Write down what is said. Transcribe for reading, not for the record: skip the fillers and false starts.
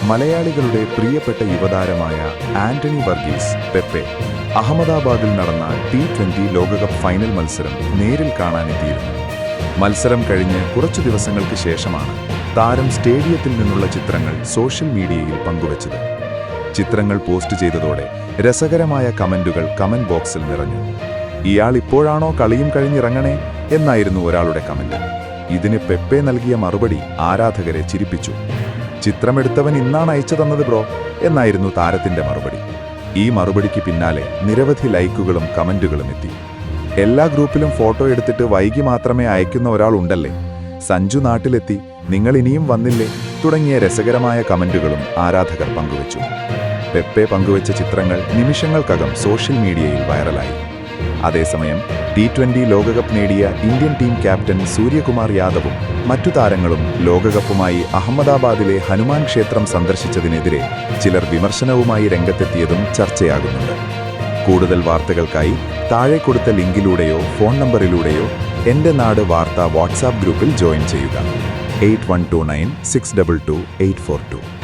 മലയാളികളുടെ പ്രിയപ്പെട്ട യുവതാരമായ ആന്റണി വർഗീസ് പെപ്പെ അഹമ്മദാബാദിൽ നടന്ന T20 ലോകകപ്പ് ഫൈനൽ മത്സരം നേരിൽ കാണാനെത്തിയിരുന്നു. മത്സരം കഴിഞ്ഞ് കുറച്ചു ദിവസങ്ങൾക്ക് ശേഷമാണ് താരം സ്റ്റേഡിയത്തിൽ നിന്നുള്ള ചിത്രങ്ങൾ സോഷ്യൽ മീഡിയയിൽ പങ്കുവച്ചത്. ചിത്രങ്ങൾ പോസ്റ്റ് ചെയ്തതോടെ രസകരമായ കമന്റുകൾ കമന്റ് ബോക്സിൽ നിറഞ്ഞു. ഇയാൾ ഇപ്പോഴാണോ കളിയും കഴിഞ്ഞിറങ്ങണേ എന്നായിരുന്നു ഒരാളുടെ കമന്റ്. ഇതിന് പെപ്പെ നൽകിയ മറുപടി ആരാധകരെ ചിരിപ്പിച്ചു. ചിത്രമെടുത്തവൻ ഇന്നാണ് അയച്ചു തന്നത് ബ്രോ എന്നായിരുന്നു താരത്തിന്റെ മറുപടി. ഈ മറുപടിക്ക് പിന്നാലെ നിരവധി ലൈക്കുകളും കമന്റുകളും എത്തി. എല്ലാ ഗ്രൂപ്പിലും ഫോട്ടോ എടുത്തിട്ട് വൈകി മാത്രമേ അയക്കുന്ന ഒരാളുണ്ടല്ലേ, സഞ്ജു നാട്ടിലെത്തി, നിങ്ങൾ ഇനിയും വന്നില്ലേ തുടങ്ങിയ രസകരമായ കമന്റുകളും ആരാധകർ പങ്കുവച്ചു. പെപ്പെ പങ്കുവച്ച ചിത്രങ്ങൾ നിമിഷങ്ങൾക്കകം സോഷ്യൽ മീഡിയയിൽ വൈറലായി. അതേസമയം T20 ലോകകപ്പ് നേടിയ ഇന്ത്യൻ ടീം ക്യാപ്റ്റൻ സൂര്യകുമാർ യാദവും മറ്റു താരങ്ങളും ലോകകപ്പുമായി അഹമ്മദാബാദിലെ ഹനുമാൻ ക്ഷേത്രം സന്ദർശിച്ചതിനെതിരെ ചിലർ വിമർശനവുമായി രംഗത്തെത്തിയതും ചർച്ചയാകുന്നുണ്ട്. കൂടുതൽ വാർത്തകൾക്കായി താഴെ കൊടുത്ത ലിങ്കിലൂടെയോ ഫോൺ നമ്പറിലൂടെയോ എൻ്റെ നാട് വാർത്ത വാട്സാപ്പ് ഗ്രൂപ്പിൽ ജോയിൻ ചെയ്യുക. 8129 622 842.